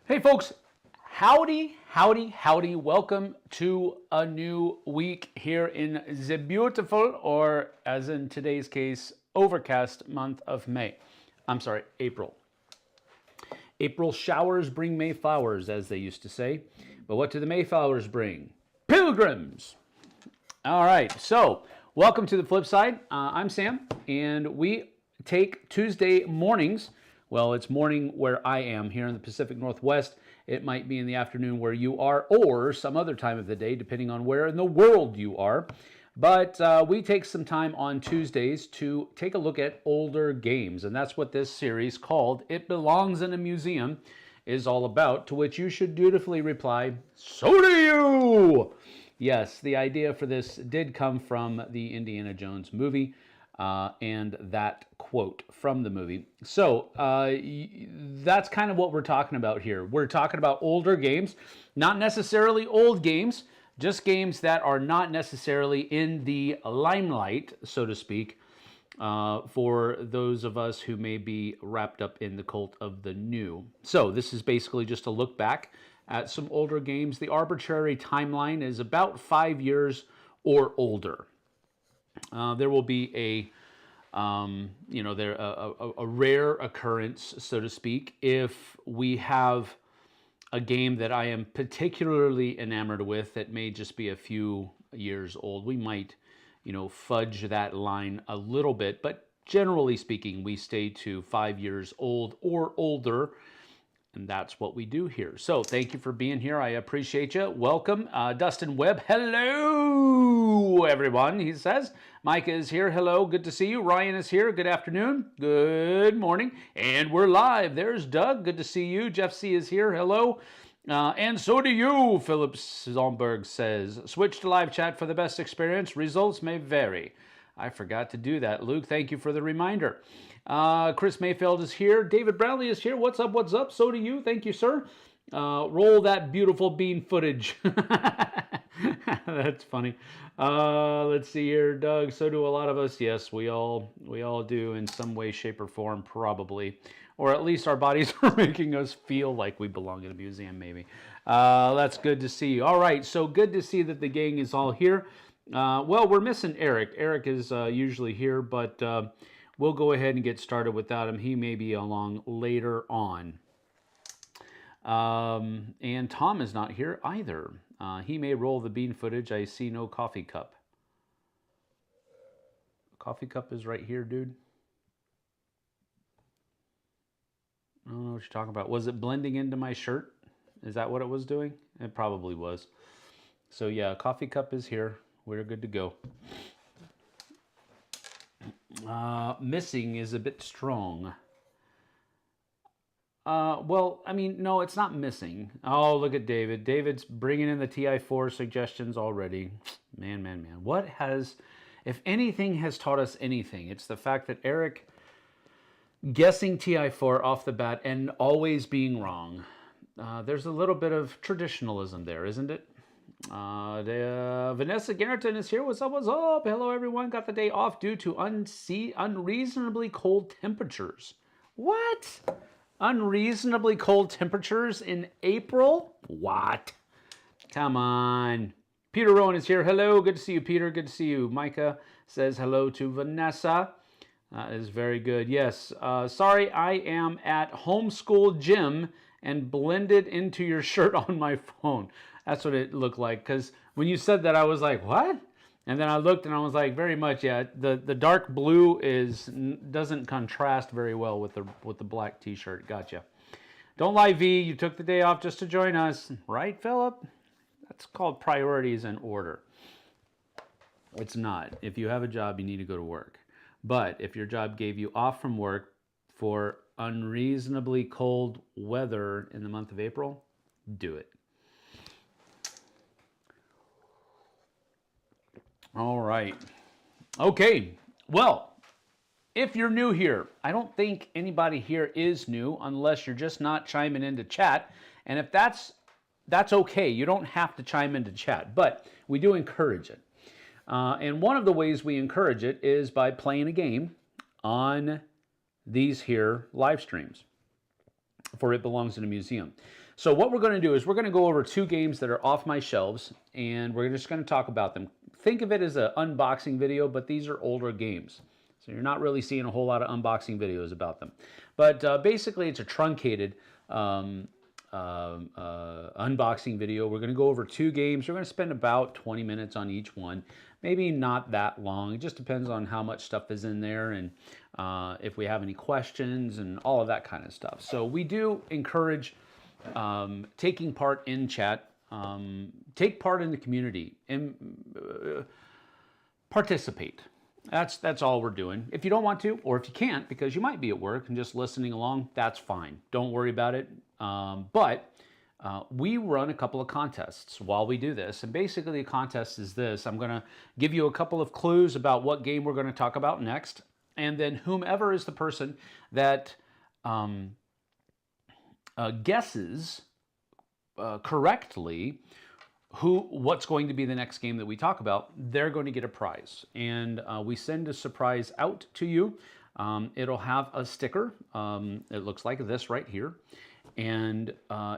Hey folks, howdy, howdy, howdy. Welcome to a new week here in the beautiful, or as in today's case, overcast month of May. I'm sorry, April. April showers bring May flowers, as they used to say. But what do the Mayflowers bring? Pilgrims! All right, so welcome to the Flipside. I'm Sam, and we take Tuesday mornings. Well, it's morning where I am here in the Pacific Northwest. It might be in the afternoon where you are, or some other time of the day, depending on where in the world you are. But we take some time on Tuesdays to take a look at older games, and that's what this series called It Belongs in a Museum is all about, to which you should dutifully reply, "So do you!" Yes, the idea for this did come from the Indiana Jones movie and that quote from the movie. So that's kind of what we're talking about here. We're talking about older games, not necessarily old games, just games that are not necessarily in the limelight, so to speak, for those of us who may be wrapped up in the cult of the new. So this is basically just a look back at some older games. The arbitrary timeline is about 5 years or older. There will be a rare occurrence, so to speak, if we have a game that I am particularly enamored with that may just be a few years old. We might, fudge that line a little bit, but generally speaking, we stay to 5 years old or older. And that's what we do here. So thank you for being here. I appreciate you. Welcome. Dustin Webb. Hello, everyone, he says. Micah is here. Hello. Good to see you. Ryan is here. Good afternoon. Good morning. And we're live. There's Doug. Good to see you. Jeff C. is here. Hello. And so do you, Philip Zolberg says. Switch to live chat for the best experience. Results may vary. I forgot to do that. Luke, thank you for the reminder. Chris Mayfield is here. David Brownlee is here. What's up? What's up? So do you. Thank you, sir. Roll that beautiful bean footage. That's funny. Let's see here, Doug. So do a lot of us. Yes, we all do in some way, shape, or form, probably. Or at least our bodies are making us feel like we belong in a museum, maybe. That's good to see you. All right, so good to see that the gang is all here. Well, we're missing Eric. Eric is usually here, but we'll go ahead and get started without him. He may be along later on. And Tom is not here either. He may roll the bean footage. I see no coffee cup. Coffee cup is right here, dude. I don't know what you're talking about. Was it blending into my shirt? Is that what it was doing? It probably was. So yeah, coffee cup is here. We're good to go. Missing is a bit strong. Well, I mean, no, it's not missing. Oh, look at David. David's bringing in the TI4 suggestions already. Man. What has, if anything has taught us anything, it's the fact that Eric guessing TI4 off the bat and always being wrong. There's a little bit of traditionalism there, isn't it? Vanessa Garreton is here. What's up? What's up? Hello, everyone. Got the day off due to unreasonably cold temperatures. What? Unreasonably cold temperatures in April? What? Come on. Peter Rowan is here. Hello. Good to see you, Peter. Good to see you. Micah says hello to Vanessa. That is very good. Yes. Sorry, I am at homeschool gym and blended into your shirt on my phone. That's what it looked like. Because when you said that, I was like, what? And then I looked and I was like, very much, yeah. The dark blue doesn't contrast very well with the black t-shirt. Gotcha. Don't lie, V. You took the day off just to join us. Right, Philip? That's called priorities and order. It's not. If you have a job, you need to go to work. But if your job gave you off from work for unreasonably cold weather in the month of April, do it. All right. Okay. Well, if you're new here, I don't think anybody here is new unless you're just not chiming into chat. And if that's okay. You don't have to chime into chat, but we do encourage it. And one of the ways we encourage it is by playing a game on these here live streams for It Belongs in a Museum. So what we're going to do is we're going to go over 2 games that are off my shelves, and we're just going to talk about them. Think of it as an unboxing video, but these are older games. So you're not really seeing a whole lot of unboxing videos about them. But basically, it's a truncated unboxing video. We're going to go over 2 games. We're going to spend about 20 minutes on each one. Maybe not that long. It just depends on how much stuff is in there and if we have any questions and all of that kind of stuff. So we do encourage taking part in chat. Take part in the community and participate. That's all we're doing. If you don't want to, or if you can't, because you might be at work and just listening along, that's fine. Don't worry about it. But we run a couple of contests while we do this. And basically the contest is this. I'm going to give you a couple of clues about what game we're going to talk about next. And then whomever is the person that guesses correctly what's going to be the next game that we talk about, they're going to get a prize. And we send a surprise out to you. It'll have a sticker. It looks like this right here. And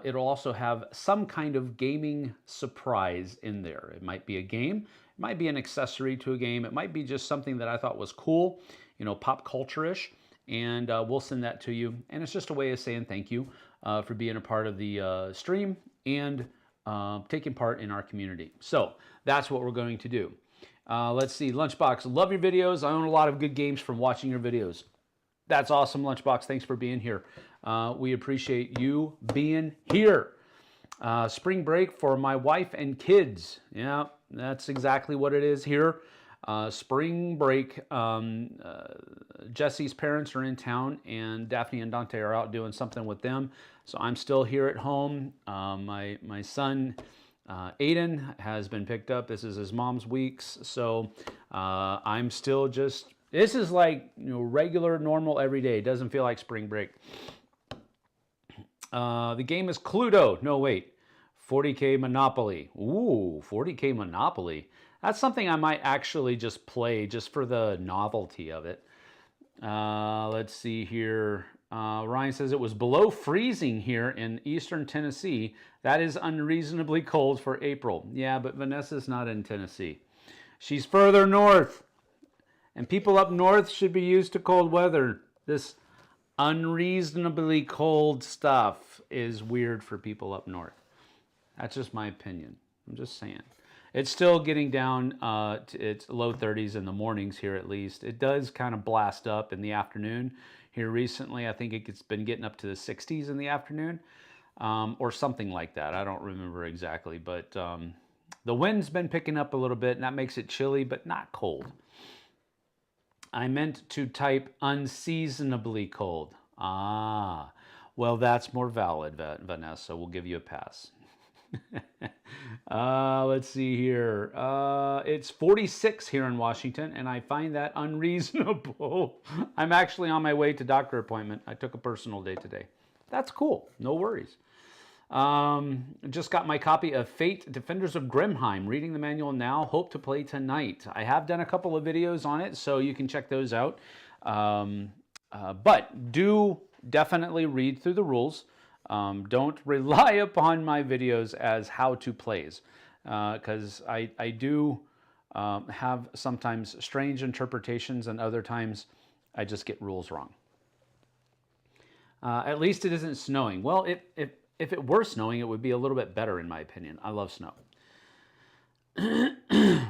it'll also have some kind of gaming surprise in there. It might be a game. It might be an accessory to a game. It might be just something that I thought was cool, you know, pop culture-ish. And we'll send that to you. And it's just a way of saying thank you for being a part of the stream and taking part in our community. So that's what we're going to do. Let's see, Lunchbox, love your videos. I own a lot of good games from watching your videos. That's awesome, Lunchbox. Thanks for being here. We appreciate you being here. Spring break for my wife and kids. Yeah, that's exactly what it is here. Spring break. Jesse's parents are in town, and Daphne and Dante are out doing something with them. So I'm still here at home. My son, Aiden, has been picked up. This is his mom's weeks. So I'm still just... This is like, you know, regular, normal, every day. It doesn't feel like spring break. The game is Cluedo. No, wait. 40K Monopoly. Ooh, 40K Monopoly. That's something I might actually just play just for the novelty of it. Let's see here. Ryan says it was below freezing here in eastern Tennessee. That is unreasonably cold for April. Yeah, but Vanessa's not in Tennessee. She's further north. And people up north should be used to cold weather. This unreasonably cold stuff is weird for people up north. That's just my opinion. I'm just saying. It's still getting down to its low 30s in the mornings here at least. It does kind of blast up in the afternoon. Here recently, I think it's been getting up to the 60s in the afternoon or something like that. I don't remember exactly, but the wind's been picking up a little bit, and that makes it chilly, but not cold. I meant to type unseasonably cold. Ah, well, that's more valid, Vanessa. We'll give you a pass. Let's see here. It's 46 here in Washington, and I find that unreasonable. I'm actually on my way to doctor appointment. I took a personal day today. That's cool. No worries. Just got my copy of Fate, Defenders of Grimheim. Reading the manual now. Hope to play tonight. I have done a couple of videos on it, so you can check those out. But do definitely read through the rules. Don't rely upon my videos as how-to plays, because I do have sometimes strange interpretations, and other times I just get rules wrong. At least it isn't snowing. Well, if it were snowing, it would be a little bit better, in my opinion. I love snow.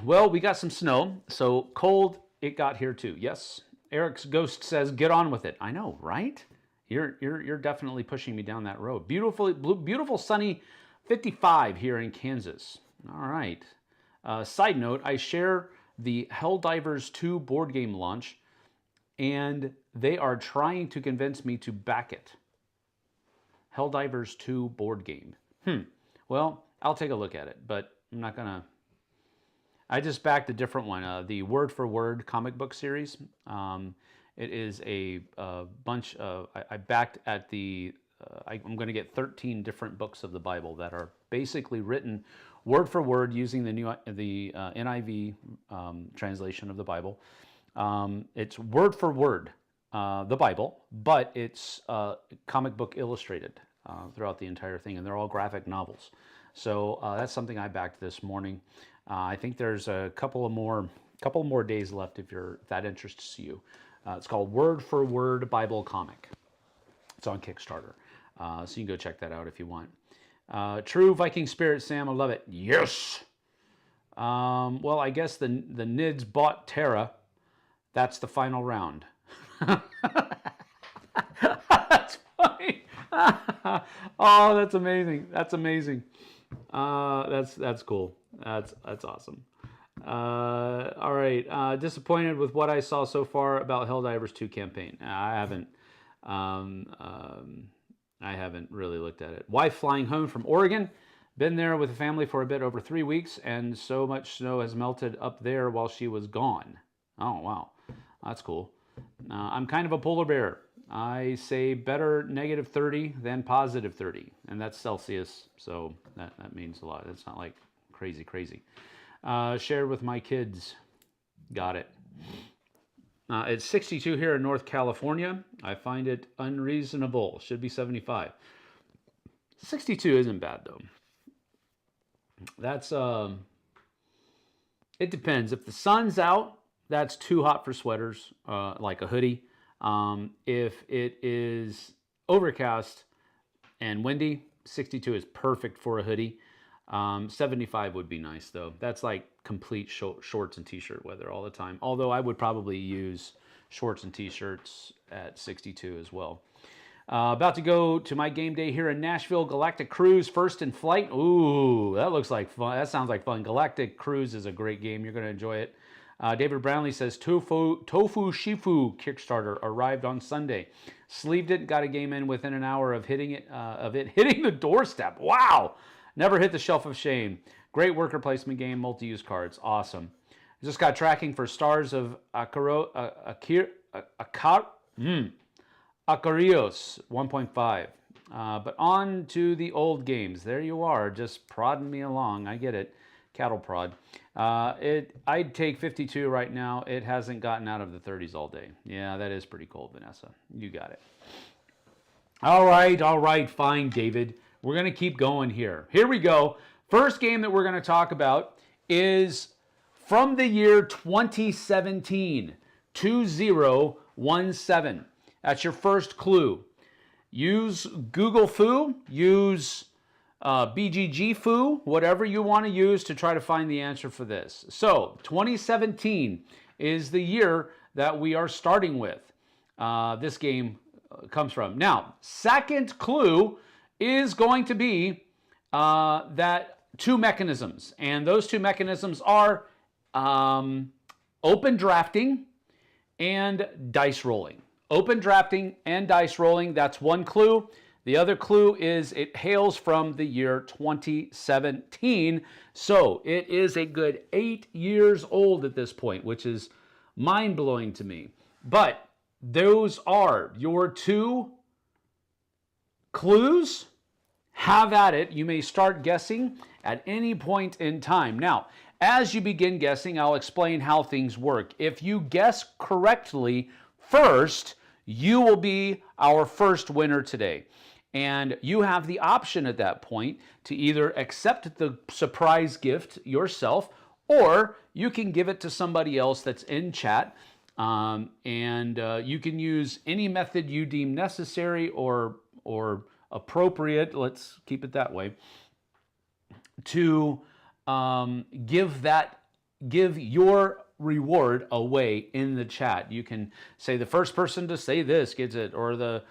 Well, we got some snow, so cold it got here too. Yes, Eric's Ghost says, "Get on with it." I know, right? You're definitely pushing me down that road. Beautiful sunny 55 here in Kansas. All right. Side note: I share the Helldivers 2 board game launch, and they are trying to convince me to back it. Helldivers 2 board game. Well, I'll take a look at it, but I'm not gonna. I just backed a different one, the Word for Word comic book series. It is a bunch of. I backed at the. I'm going to get 13 different books of the Bible that are basically written word for word using the NIV translation of the Bible. It's word for word the Bible, but it's comic book illustrated. throughout the entire thing, and they're all graphic novels. So that's something I backed this morning. I think there's a couple more days left if that interests you. It's called Word for Word Bible Comic. It's on Kickstarter, so you can go check that out if you want. True Viking Spirit, Sam, I love it. Yes. Well, I guess the Nids bought Terra. That's the final round. That's funny. Oh, that's amazing. That's amazing. That's cool. That's awesome. All right. Disappointed with what I saw so far about Helldivers 2 campaign. I haven't really looked at it. Wife flying home from Oregon. Been there with the family for a bit over 3 weeks, and so much snow has melted up there while she was gone. Oh, wow. That's cool. I'm kind of a polar bear. I say better -30 than +30, and that's Celsius, so that means a lot. It's not like crazy. Shared with my kids. Got it. It's 62 here in North California. I find it unreasonable. Should be 75. 62 isn't bad, though. That's, it depends. If the sun's out, that's too hot for sweaters, like a hoodie. If it is overcast and windy, 62 is perfect for a hoodie. 75 would be nice, though. That's like complete shorts and t-shirt weather all the time. Although I would probably use shorts and t-shirts at 62 as well. About to go to my game day here in Nashville. Galactic Cruise, first in flight. Ooh, that looks like fun. That sounds like fun. Galactic Cruise is a great game. You're going to enjoy it. David Brownlee says, Tofu Shifu Kickstarter arrived on Sunday. Sleeved it, got a game in within an hour of hitting it hitting the doorstep. Wow! Never hit the shelf of shame. Great worker placement game, multi-use cards. Awesome. Just got tracking for Stars of Acarios 1.5. But on to the old games. There you are, just prodding me along. I get it. Cattle prod. I'd take 52 right now. It hasn't gotten out of the 30s all day. Yeah, that is pretty cold, Vanessa. You got it. All right, fine, David. We're going to keep going here. Here we go. First game that we're going to talk about is from the year 2017, 2017. That's your first clue. Use Google Foo, use BGG Foo, whatever you want to use to try to find the answer for this. So 2017 is the year that we are starting with. This game comes from. Now, second clue is going to be that two mechanisms. And those two mechanisms are open drafting and dice rolling. Open drafting and dice rolling, that's one clue. The other clue is it hails from the year 2017. So it is a good 8 years old at this point, which is mind-blowing to me. But those are your two clues. Have at it. You may start guessing at any point in time. Now, as you begin guessing, I'll explain how things work. If you guess correctly first, you will be our first winner today. And you have the option at that point to either accept the surprise gift yourself, or you can give it to somebody else that's in chat. You can use any method you deem necessary or appropriate, let's keep it that way, to give your reward away in the chat. You can say the first person to say this gets it, or the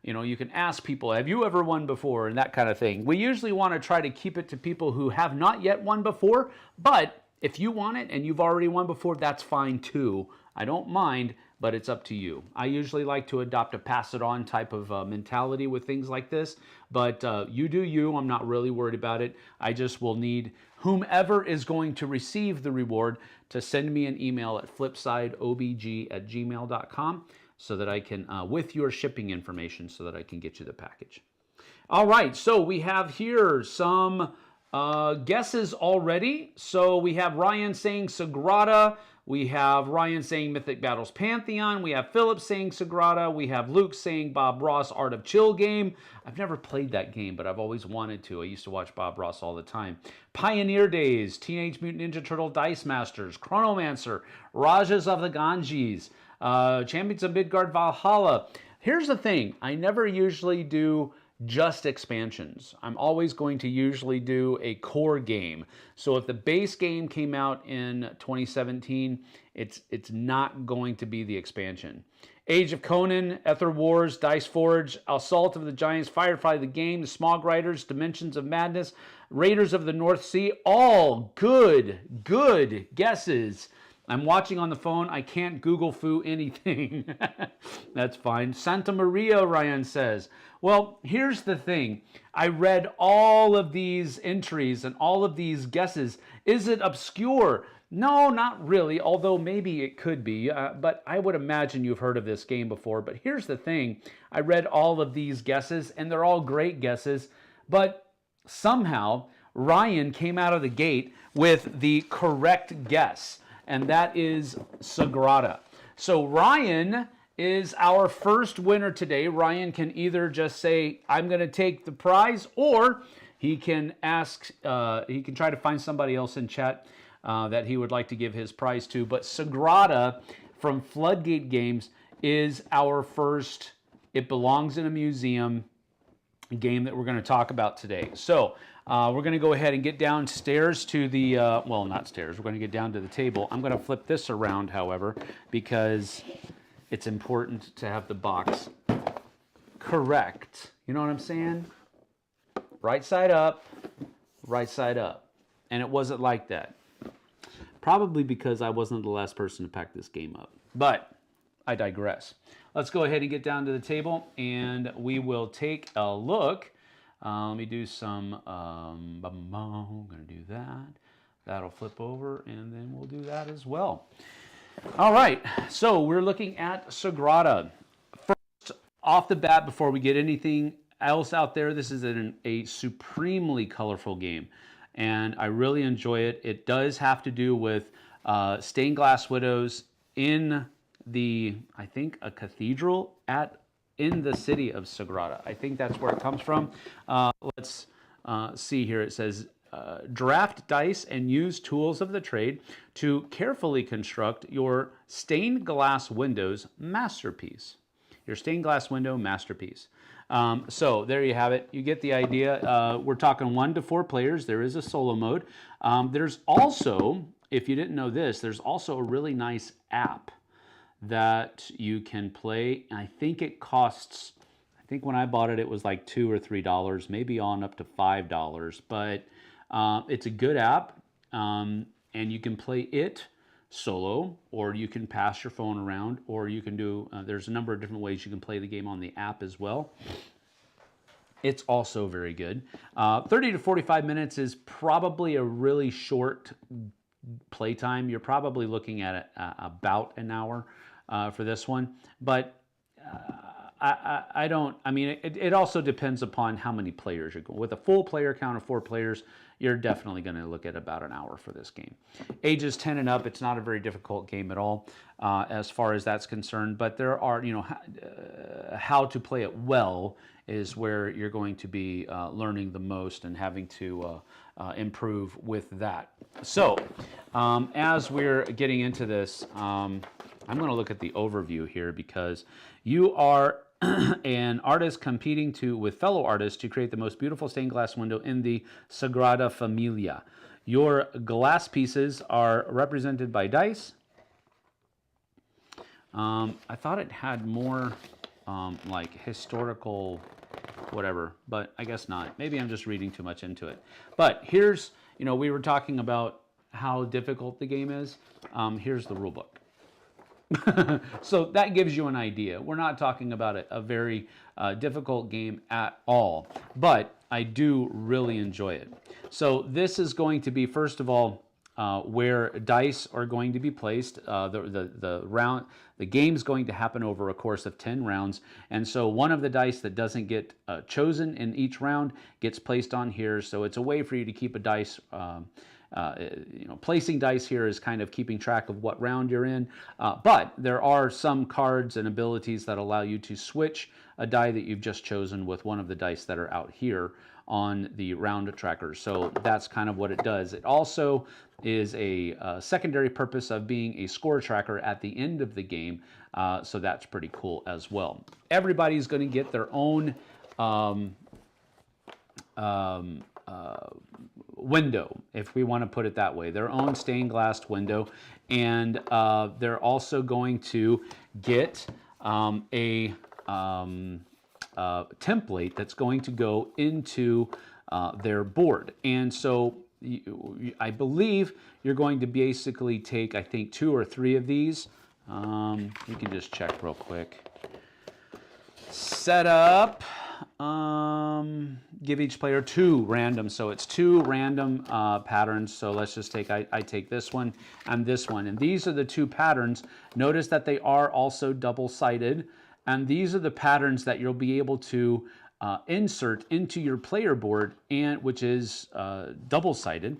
you can ask people, have you ever won before, and that kind of thing. We usually want to try to keep it to people who have not yet won before, but if you want it and you've already won before, that's fine too. I don't mind, but it's up to you. I usually like to adopt a pass it on type of mentality with things like this, but you do you. I'm not really worried about it. I just will need whomever is going to receive the reward to send me an email at flipsideobg@gmail.com so that I can, with your shipping information, so that I can get you the package. All right, so we have here some guesses already. So we have Ryan saying Sagrada. We have Ryan saying Mythic Battles Pantheon. We have Philip saying Sagrada. We have Luke saying Bob Ross Art of Chill game. I've never played that game, but I've always wanted to. I used to watch Bob Ross all the time. Pioneer Days, Teenage Mutant Ninja Turtle Dice Masters, Chronomancer, Rajas of the Ganges, Champions of Midgard Valhalla. Here's the thing. I never usually do just expansions. I'm always going to usually do a core game. So if the base game came out in 2017, it's not going to be the expansion. Age of Conan, Ether Wars, Dice Forge, Assault of the Giants, Firefly the Game, the Smog Riders, Dimensions of Madness, Raiders of the North Sea, all good guesses. I'm watching on the phone. I can't Google foo anything. That's fine. Santa Maria, Ryan says. Well, here's the thing. I read all of these entries and all of these guesses. Is it obscure? No, not really, although maybe it could be. But I would imagine you've heard of this game before. But here's the thing. I read all of these guesses, and they're all great guesses. But somehow, Ryan came out of the gate with the correct guess. And that is Sagrada. So Ryan is our first winner today. Ryan can either just say, I'm going to take the prize, or he can ask, he can try to find somebody else in chat that he would like to give his prize to. But Sagrada from Floodgate Games is our first, it belongs in a museum game that we're going to talk about today. So we're going to go ahead and get downstairs to the, well, not stairs, we're going to get down to the table. I'm going to flip this around, however, because it's important to have the box correct. You know what I'm saying? Right side up, right side up. And it wasn't like that. Probably because I wasn't the last person to pack this game up. But I digress. Let's go ahead and get down to the table, and we will take a look. Let me do some, I'm going to do that. That'll flip over, and then we'll do that as well. All right, so we're looking at Sagrada. First, off the bat, before we get anything else out there, this is a supremely colorful game, and I really enjoy it. It does have to do with stained glass widows in the, I think, a cathedral in the city of Sagrada. I think that's where it comes from. Let's see here. It says, draft dice and use tools of the trade to carefully construct your stained glass windows masterpiece. Your stained glass window masterpiece. So there you have it. You get the idea. We're talking 1 to 4 players. There is a solo mode. There's also, if you didn't know this, there's also a really nice app that you can play. I think it costs, I think when I bought it, it was like $2 or $3, maybe on up to $5. But it's a good app, and you can play it solo, or you can pass your phone around, or you can do, there's a number of different ways you can play the game on the app as well. It's also very good. 30 to 45 minutes is probably a really short playtime. You're probably looking at about an hour for this one, but I mean, it also depends upon how many players you're going. With a full player count of 4 players, you're definitely going to look at about an hour for this game. Ages 10 and up, it's not a very difficult game at all as far as that's concerned, but there are, you know, how to play it well is where you're going to be learning the most and having to improve with that. So as we're getting into this, I'm going to look at the overview here, because you are an artist competing with fellow artists to create the most beautiful stained glass window in the Sagrada Familia. Your glass pieces are represented by dice. I thought it had more like historical whatever, but I guess not. Maybe I'm just reading too much into it. But here's, you know, we were talking about how difficult the game is. Here's the rule book. So that gives you an idea. We're not talking about a very difficult game at all, but I do really enjoy it. So this is going to be, first of all, where dice are going to be placed. The game's going to happen over a course of 10 rounds, and so one of the dice that doesn't get chosen in each round gets placed on here. So it's a way for you to keep a dice placing dice here is kind of keeping track of what round you're in. But there are some cards and abilities that allow you to switch a die that you've just chosen with one of the dice that are out here on the round tracker. So that's kind of what it does. It also is a secondary purpose of being a score tracker at the end of the game. So that's pretty cool as well. Everybody's going to get their own window, if we want to put it that way, their own stained glass window. And they're also going to get a template that's going to go into their board. And so I believe you're going to basically take, I think, 2 or 3 of these. You can just check real quick. Set up. Give each player 2 random. So it's 2 random patterns. So let's just take, I take this one and this one. And these are the 2 patterns. Notice that they are also double-sided. And these are the patterns that you'll be able to insert into your player board, and which is double-sided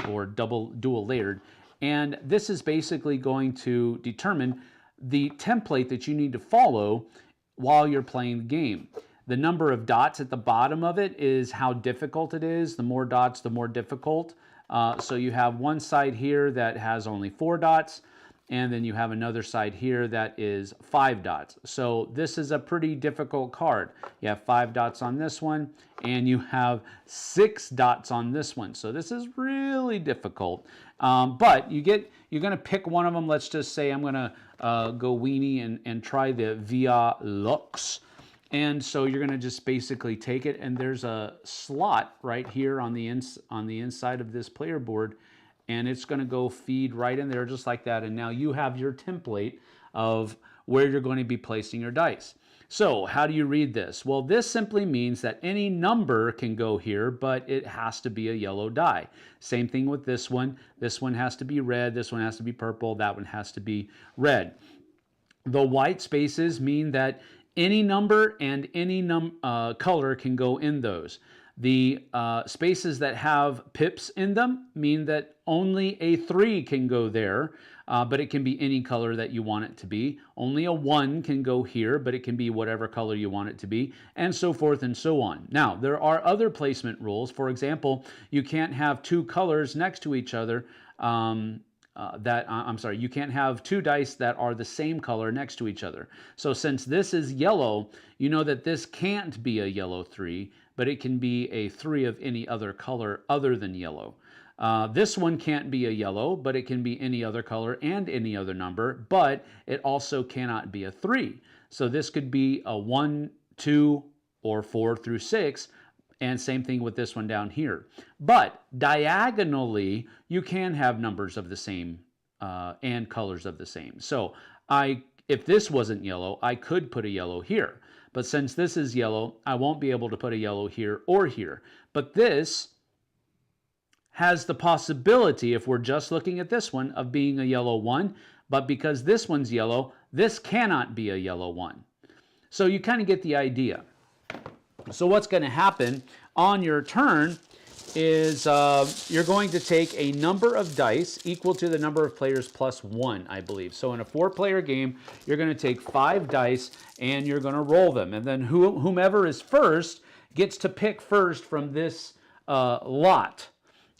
or dual layered. And this is basically going to determine the template that you need to follow while you're playing the game. The number of dots at the bottom of it is how difficult it is. The more dots, the more difficult. So you have one side here that has only 4 dots, and then you have another side here that is 5 dots. So this is a pretty difficult card. You have 5 dots on this one, and you have 6 dots on this one. So this is really difficult. But you're going to pick one of them. Let's just say I'm going to go weenie and try the Via Lux. And so you're going to just basically take it, and there's a slot right here on the inside of this player board, and it's going to go feed right in there just like that. And now you have your template of where you're going to be placing your dice. So how do you read this? Well, this simply means that any number can go here, but it has to be a yellow die. Same thing with this one. This one has to be red. This one has to be purple. That one has to be red. The white spaces mean that any number and any color can go in those. The spaces that have pips in them mean that only a 3 can go there, but it can be any color that you want it to be. Only a 1 can go here, but it can be whatever color you want it to be, and so forth and so on. Now, there are other placement rules. For example, you can't have 2 colors next to each other. You can't have 2 dice that are the same color next to each other. So since this is yellow, you know that this can't be a yellow 3, but it can be a 3 of any other color other than yellow. This one can't be a yellow, but it can be any other color and any other number, but it also cannot be a 3. So this could be a 1, 2, or 4 through 6, and same thing with this one down here. But diagonally, you can have numbers of the same and colors of the same. So if this wasn't yellow, I could put a yellow here. But since this is yellow, I won't be able to put a yellow here or here. But this has the possibility, if we're just looking at this one, of being a yellow 1. But because this one's yellow, this cannot be a yellow 1. So you kind of get the idea. So what's going to happen on your turn is you're going to take a number of dice equal to the number of players plus 1, I believe. So in a 4-player game, you're going to take 5 dice and you're going to roll them. And then whomever is first gets to pick first from this lot.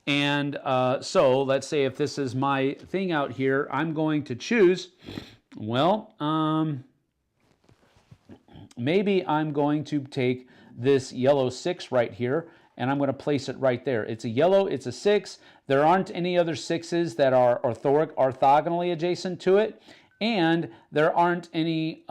And so let's say if this is my thing out here, I'm going to choose, well, maybe I'm going to take this yellow 6 right here, and I'm going to place it right there. It's a yellow, it's a 6. There aren't any other 6s that are orthogonally adjacent to it, and there aren't any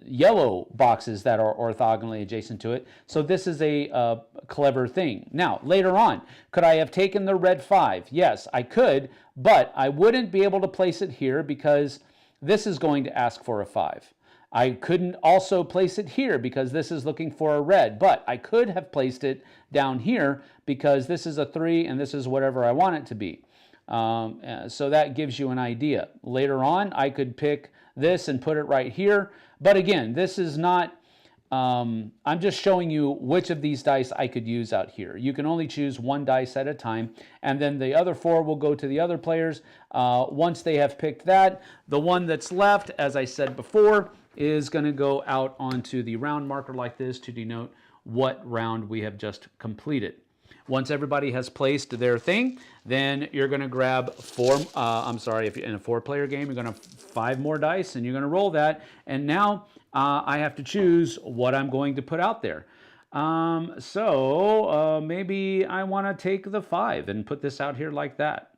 yellow boxes that are orthogonally adjacent to it. So this is a clever thing. Now, later on, could I have taken the red 5? Yes, I could, but I wouldn't be able to place it here because this is going to ask for a 5. I couldn't also place it here because this is looking for a red, but I could have placed it down here because this is a 3 and this is whatever I want it to be. So that gives you an idea. Later on, I could pick this and put it right here, but again, this is not I'm just showing you which of these dice I could use out here. You can only choose one dice at a time, and then the other 4 will go to the other players. Once they have picked that, the one that's left, as I said before, is going to go out onto the round marker like this to denote what round we have just completed. Once everybody has placed their thing, then you're going to grab if you're in a 4-player game, you're going to 5 more dice, and you're going to roll that. And now I have to choose what I'm going to put out there. Maybe I want to take the 5 and put this out here like that.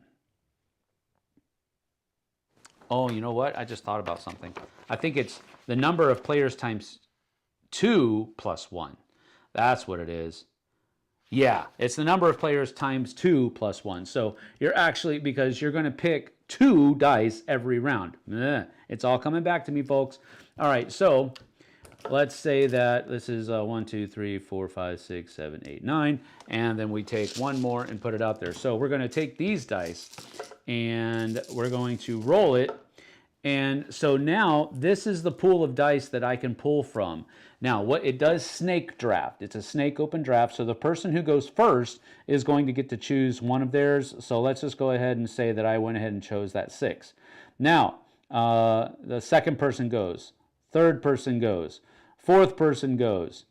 Oh, you know what? I just thought about something. I think it's the number of players times 2 plus 1. That's what it is. Yeah, it's the number of players times 2 plus 1. So you're actually, because you're going to pick 2 dice every round. It's all coming back to me, folks. All right, so let's say that this is 1, 2, 3, 4, 5, 6, 7, 8, 9. And then we take 1 more and put it out there. So we're going to take these dice and we're going to roll it. And so now this is the pool of dice that I can pull from. Now, what it does snake draft. It's a snake open draft. So the person who goes first is going to get to choose one of theirs. So let's just go ahead and say that I went ahead and chose that 6. Now, the second person goes. Third person goes. Fourth person goes.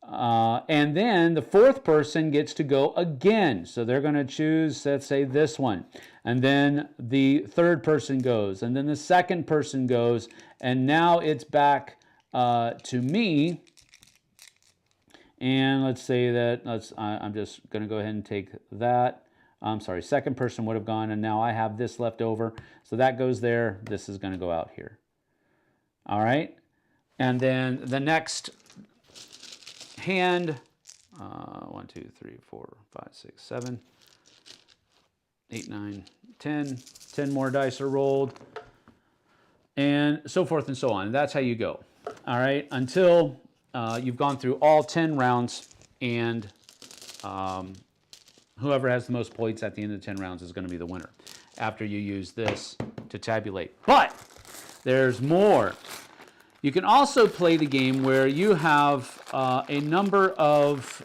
And then the 4th person gets to go again. So they're going to choose, let's say, this one. And then the 3rd person goes. And then the 2nd person goes. And now it's back to me. And let's say that, I'm just going to go ahead and take that. I'm sorry, 2nd person would have gone. And now I have this left over. So that goes there. This is going to go out here. All right. And then the next hand, 1, 2, 3, 4, 5, 6, 7, 8, 9, 10. 10 more dice are rolled, and so forth and so on. That's how you go. All right, until you've gone through all 10 rounds, and whoever has the most points at the end of the 10 rounds is going to be the winner after you use this to tabulate. But there's more. You can also play the game where you have a number of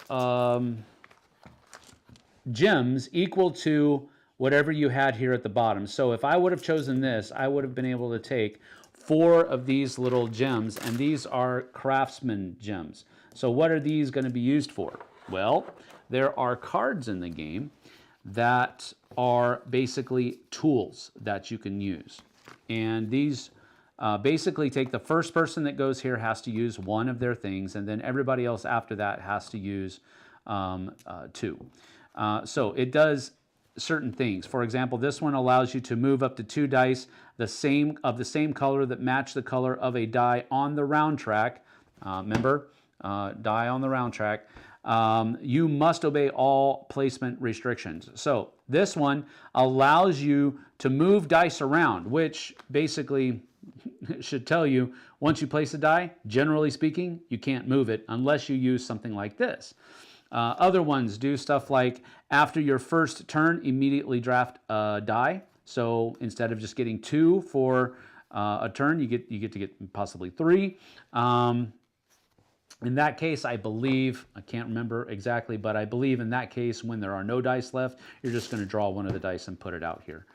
gems equal to whatever you had here at the bottom. So if I would have chosen this, I would have been able to take 4 of these little gems, and these are craftsman gems. So what are these going to be used for? Well, there are cards in the game that are basically tools that you can use. And these basically take the first person that goes here has to use 1 of their things, and then everybody else after that has to use 2. So it does certain things. For example, this one allows you to move up to 2 dice the same color that match the color of a die on the round track. Remember, die on the round track. You must obey all placement restrictions. So this one allows you to move dice around, which basically should tell you once you place a die, generally speaking, you can't move it unless you use something like this. Other ones do stuff like after your first turn, immediately draft a die. So instead of just getting 2 for a turn, you get to get possibly 3. In that case, I believe, I can't remember exactly, but I believe in that case, when there are no dice left, you're just going to draw one of the dice and put it out here.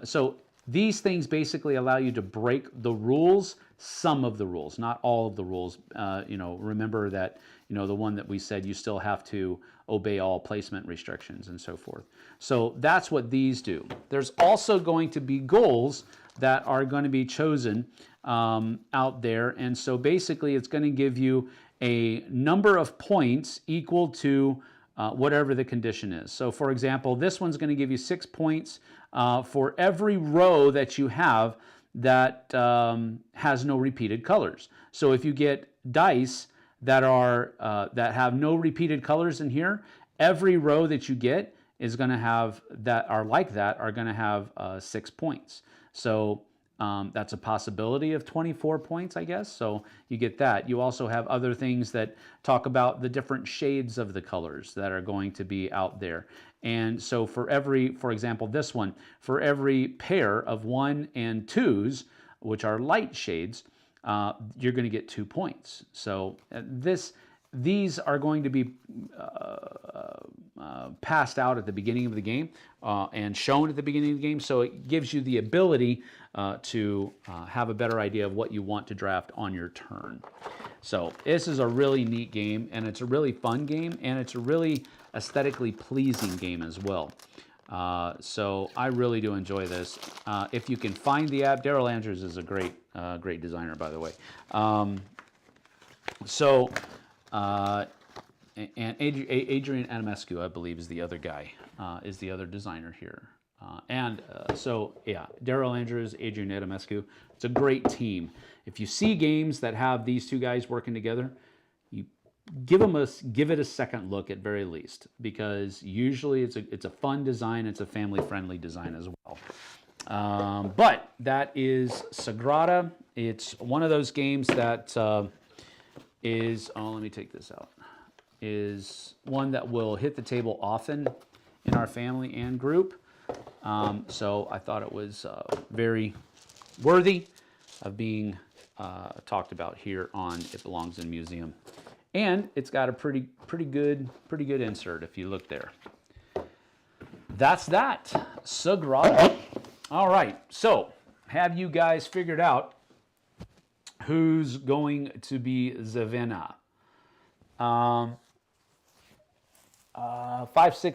So these things basically allow you to break the rules, some of the rules, not all of the rules. Remember that, the one that we said you still have to obey all placement restrictions and so forth. So that's what these do. There's also going to be goals that are going to be chosen out there. And so basically it's going to give you a number of points equal to whatever the condition is. So for example, this one's going to give you 6 points for every row that you have that has no repeated colors. So if you get dice that have no repeated colors in here, every row that you get is going to have are going to have 6 points. So that's a possibility of 24 points, I guess. So you get that. You also have other things that talk about the different shades of the colors that are going to be out there. And so for example, this one, for every pair of 1 and 2s, which are light shades, you're going to get 2 points. So these are going to be passed out at the beginning of the game and shown at the beginning of the game. So it gives you the ability to have a better idea of what you want to draft on your turn. So this is a really neat game, and it's a really fun game, and it's a really aesthetically pleasing game as well. So I really do enjoy this. If you can find the app, Daryl Andrews is a great designer, by the way. And Adrian Adamescu, I believe, is the other guy, is the other designer here. So yeah, Daryl Andrews, Adrian Adamescu. It's a great team. If you see games that have these two guys working together, you give it a second look at very least, because usually it's a fun design. It's a family-friendly design as well. But that is Sagrada. It's one of those games that is, let me take this out, is one that will hit the table often in our family and group. So I thought it was very worthy of being talked about here on It Belongs in Museum. And it's got a pretty good insert if you look there. That's that. Sagrada. All right. So have you guys figured out who's going to be the winner? 5-6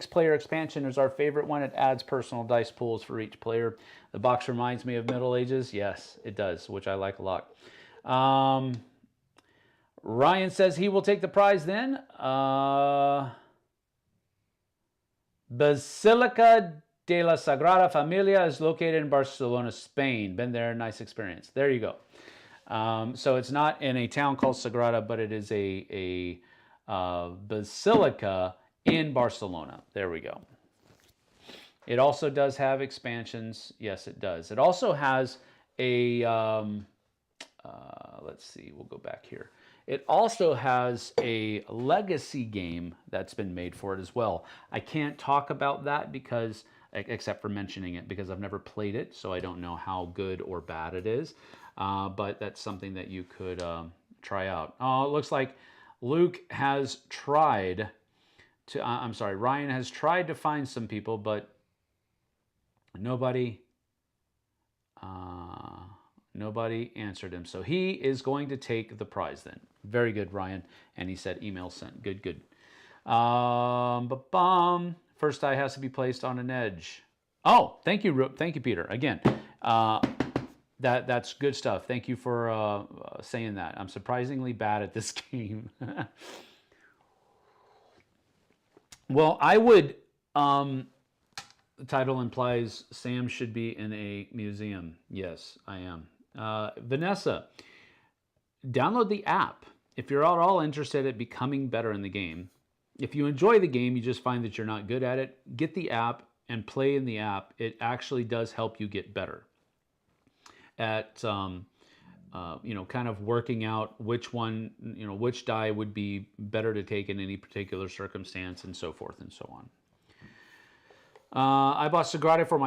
player expansion is our favorite one. It adds personal dice pools for each player. The box reminds me of Middle Ages. Yes, it does, which I like a lot. Ryan says he will take the prize then. Basilica de la Sagrada Familia is located in Barcelona, Spain. Been there, nice experience. There you go. So it's not in a town called Sagrada, but it is a basilica in Barcelona. There we go. It also does have expansions. Yes, it does. It also has a, let's see, we'll go back here. It also has a legacy game that's been made for it as well. I can't talk about that because, except for mentioning it, because I've never played it, so I don't know how good or bad it is. But that's something that you could try out. Oh, it looks like Luke has tried to, I'm sorry, Ryan has tried to find some people, but nobody answered him. So he is going to take the prize then. Very good, Ryan. And he said email sent. Good, good. First die has to be placed on an edge. Oh, thank you. Thank you, Peter. Again, that's good stuff. Thank you for saying that. I'm surprisingly bad at this game. Well, I would, the title implies Sam should be in a museum. Yes, I am. Vanessa, download the app. If you're at all interested in becoming better in the game, if you enjoy the game, you just find that you're not good at it, get the app and play in the app. It actually does help you get better at, kind of working out which one, which die would be better to take in any particular circumstance, and so forth and so on. I bought Sagrada for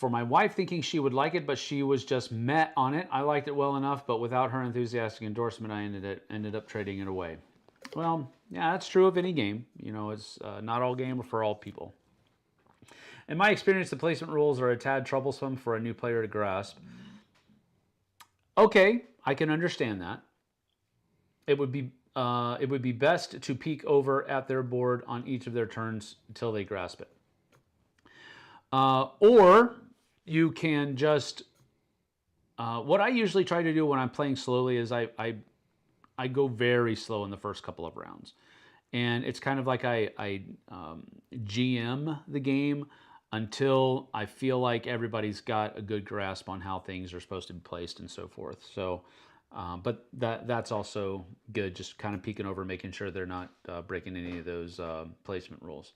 my wife, thinking she would like it, but she was just met on it. I liked it well enough, but without her enthusiastic endorsement, I ended up trading it away. Well, yeah, that's true of any game. It's not all game for all people. In my experience, the placement rules are a tad troublesome for a new player to grasp. Okay, I can understand that. It would be best to peek over at their board on each of their turns until they grasp it. Or you can just, what I usually try to do when I'm playing slowly is I go very slow in the first couple of rounds. And it's kind of like I GM the game until I feel like everybody's got a good grasp on how things are supposed to be placed and so forth. So, but that's also good, just kind of peeking over, making sure they're not breaking any of those placement rules.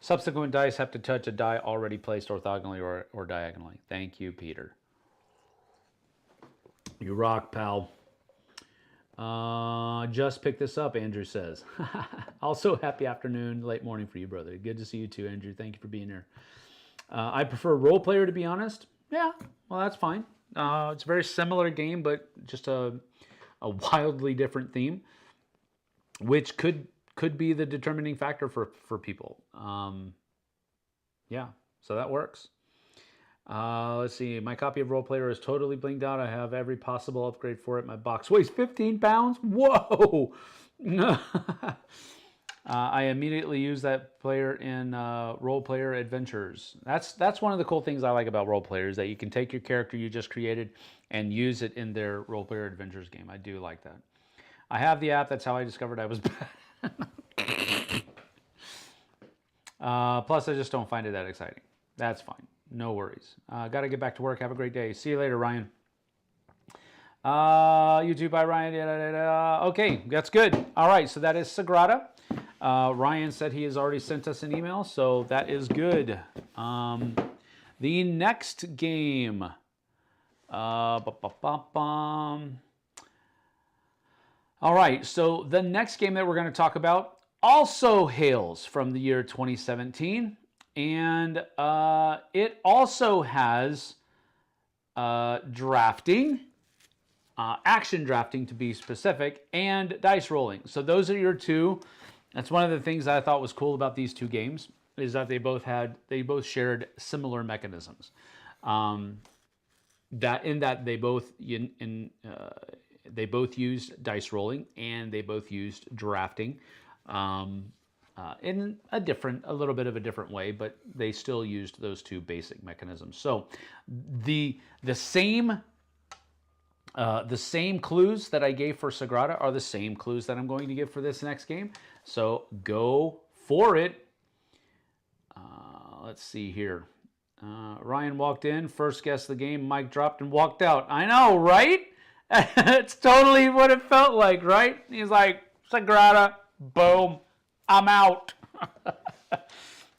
Subsequent dice have to touch a die already placed orthogonally or diagonally. Thank you, Peter. You rock, pal. Just picked this up, Andrew says. Also, happy afternoon, late morning for you, brother. Good to see you too, Andrew. Thank you for being here. I prefer role player, to be honest. Yeah, well, that's fine. It's a very similar game, but just a a wildly different theme, which could be the determining factor for people. Yeah, so that works. Let's see. My copy of Role Player is totally blinged out. I have every possible upgrade for it. My box weighs 15 pounds. Whoa! I immediately use that player in Role Player Adventures. That's one of the cool things I like about Role Player, is that you can take your character you just created and use it in their Role Player Adventures game. I do like that. I have the app. That's how I discovered I was bad. Plus, I just don't find it that exciting. That's fine. No worries. Got to get back to work. Have a great day. See you later, Ryan. YouTube by Ryan. Okay, that's good. All right, so that is Sagrada. Ryan said he has already sent us an email, so that is good. The next game. All right, so the next game that we're going to talk about also hails from the year 2017, and it also has drafting, action drafting to be specific, and dice rolling. So those are your two. That's one of the things I thought was cool about these two games, is that they both shared similar mechanisms. They both used dice rolling, and they both used drafting in a little bit of a different way, but they still used those two basic mechanisms. So the same clues that I gave for Sagrada are the same clues that I'm going to give for this next game. So go for it. Let's see here. Ryan walked in, first guessed the game, mic dropped and walked out. I know, right? It's totally what it felt like, right? He's like, Sagrada, boom, I'm out.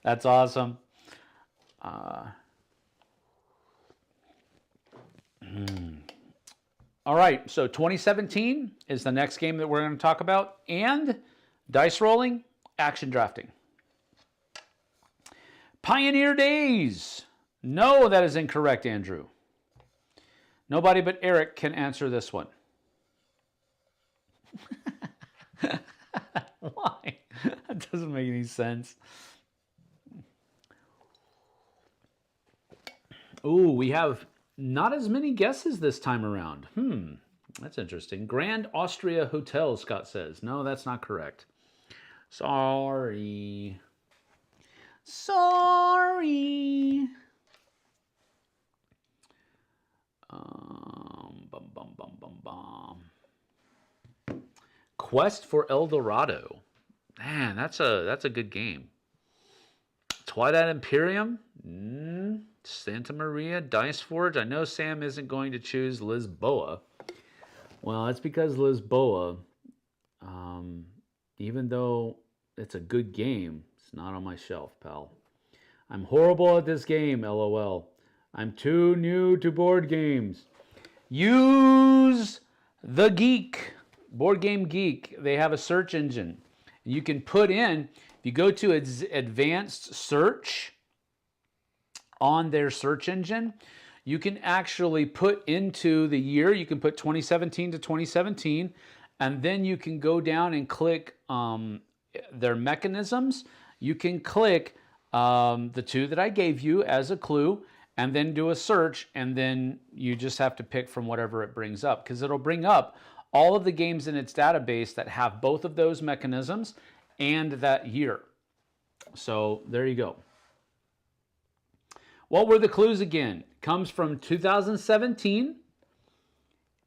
That's awesome. All right, so 2017 is the next game that we're going to talk about, and dice rolling, action drafting. Pioneer Days. No, that is incorrect, Andrew. Nobody but Eric can answer this one. Why? That doesn't make any sense. Ooh, we have not as many guesses this time around. That's interesting. Grand Austria Hotel, Scott says. No, that's not correct. Sorry. Sorry. Quest for El Dorado. Man, that's a good game. Twilight Imperium. Santa Maria, Dice Forge. I know Sam isn't going to choose Lisboa. Well, that's because Lisboa, even though it's a good game, it's not on my shelf, pal. I'm horrible at this game, LOL. I'm too new to board games. Use the Geek, Board Game Geek. They have a search engine. You can put in, if you go to advanced search on their search engine, you can actually put into the year, you can put 2017 to 2017, and then you can go down and click their mechanisms. You can click the two that I gave you as a clue, and then do a search, and then you just have to pick from whatever it brings up, because it'll bring up all of the games in its database that have both of those mechanisms and that year. So there you go. What were the clues again? Comes from 2017,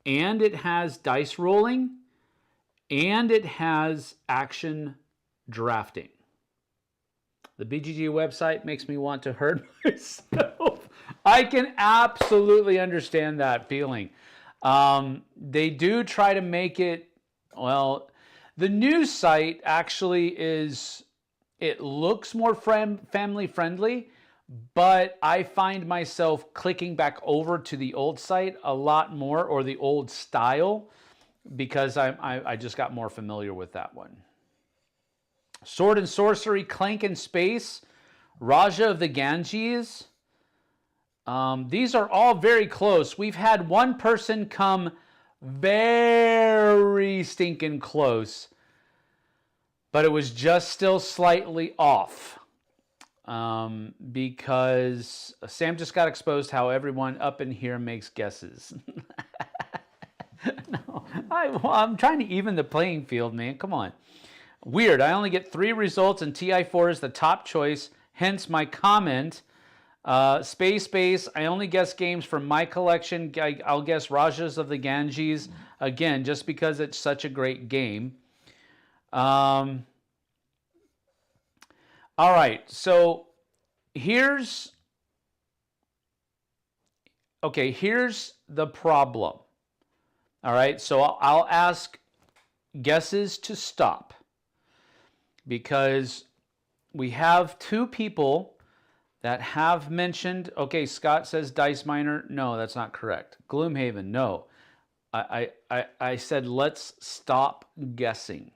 and it has dice rolling, and it has action drafting. The BGG website makes me want to hurt myself. I can absolutely understand that feeling. They do try to make it, well, the new site actually is, it looks more family friendly, but I find myself clicking back over to the old site a lot more, or the old style, because I just got more familiar with that one. Sword and Sorcery, Clank and Space, Raja of the Ganges. These are all very close. We've had one person come very stinking close, but it was just still slightly off. Because Sam just got exposed how everyone up in here makes guesses. No, I'm trying to even the playing field, man. Come on. Weird. I only get 3 results, and TI4 is the top choice. Hence my comment. Space. I only guess games from my collection. I'll guess Rajas of the Ganges again, just because it's such a great game. All right. So here's the problem. All right. So I'll ask guesses to stop, because we have 2 people that have mentioned. Okay, Scott says Dice Miner. No, that's not correct. Gloomhaven. No. I said let's stop guessing.